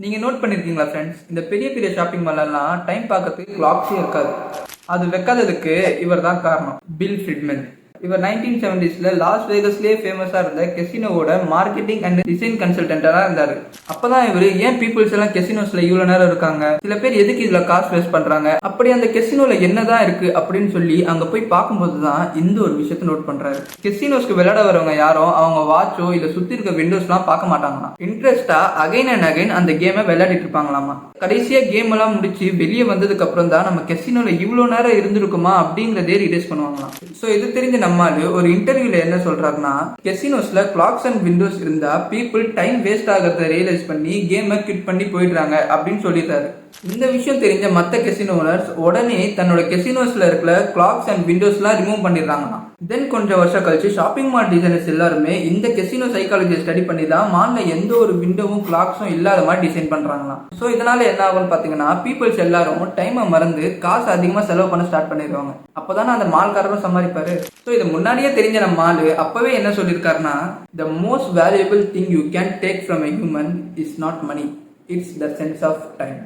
நீங்கள் நோட் பண்ணியிருக்கீங்களா ஃப்ரெண்ட்ஸ், இந்த பெரிய பெரிய ஷாப்பிங் மாலெல்லாம் டைம் பார்க்கறதுக்கு கிளாக்ஸே இருக்காது. அது வைக்காததுக்கு இவர் தான் காரணம், பில் ஃப்ரிட்மன். இவர் 1970s லாஸ் வேகஸ்லேயே ஃபேமஸாக இருந்த கெசினோவோட மார்க்கெட்டிங் அண்ட் டிசைன் கன்சல்டன்டாக இருந்தார். அப்பதான் இவர் ஏன் பீப்புள்ஸ் எல்லாம் கெசினோஸ்ல இவ்வளோ நேரம் இருக்காங்க, சில பேர் எதுக்கு இதில் காசு வேஸ்ட் பண்ணுறாங்க, அப்படி அந்த கெசினோல என்னதான் இருக்கு அப்படின்னு சொல்லி அங்கே போய் பார்க்கும்போது தான் இந்த ஒரு விஷயத்த நோட் பண்ணுறாரு. கெசினோஸ்க்கு விளையாட வரவங்க யாரும் அவங்க வாட்சோ இல்லை சுற்றி இருக்க விண்டோஸ்லாம் பார்க்க மாட்டாங்களாம். இன்ட்ரெஸ்டா அகைன் அண்ட் அகைன் அந்த கேமை விளையாடிட்டு இருப்பாங்களாமா. கடைசியாக கேம் எல்லாம் முடிச்சு வெளியே வந்ததுக்கு அப்புறம் தான் நம்ம கெசினோல இவ்வளோ நேரம் இருந்திருக்குமா அப்படிங்கிறதே ரிலைஸ் பண்ணுவாங்களாம். ஸோ இது தெரிஞ்ச நம்மால் ஒரு இன்டர்வியூல என்ன சொல்றாருன்னா, கெசினோஸ்ல கிளாக்ஸ் அண்ட் விண்டோஸ் இருந்தா பீப்புள் டைம் வேஸ்ட் ஆகிறத ரியலைஸ் பண்ணி கேமை கிட் பண்ணி போயிடுறாங்க அப்படின்னு சொல்லிடுறாரு. இந்த விஷயம் தெரிஞ்ச மற்ற கெசினோ ஓனர்ஸ் உடனே தன்னோட கெசினோஸ்ல இருக்கிற கிளாக்ஸ் அண்ட் விண்டோஸ்லாம் ரிமூவ் பண்ணிடுறாங்களாம். தென் கொஞ்சம் வருஷம் கழிச்சு ஷாப்பிங் மால் டிசைனர்ஸ் எல்லாருமே இந்த கெசினோ சைக்காலஜியை ஸ்டடி பண்ணி தான் மால்ல எந்த ஒரு விண்டோவும் கிளாக்ஸும் இல்லாத மாதிரி டிசைன் பண்றாங்களாம். ஸோ இதனால என்ன ஆகும்னு பாத்தீங்கன்னா, பீப்புள்ஸ் எல்லாரும் டைமை மறந்து காசு அதிகமா செலவு பண்ண ஸ்டார்ட் பண்ணிடுவாங்க. அப்போதானே அந்த மால்காரரும் சம்பாதிப்பாரு. ஸோ இது முன்னாடியே தெரிஞ்ச நம்ம ஆளு அப்பவே என்ன சொல்லியிருக்காருன்னா, the most valuable thing you can take from a human is not money, it's the sense of time.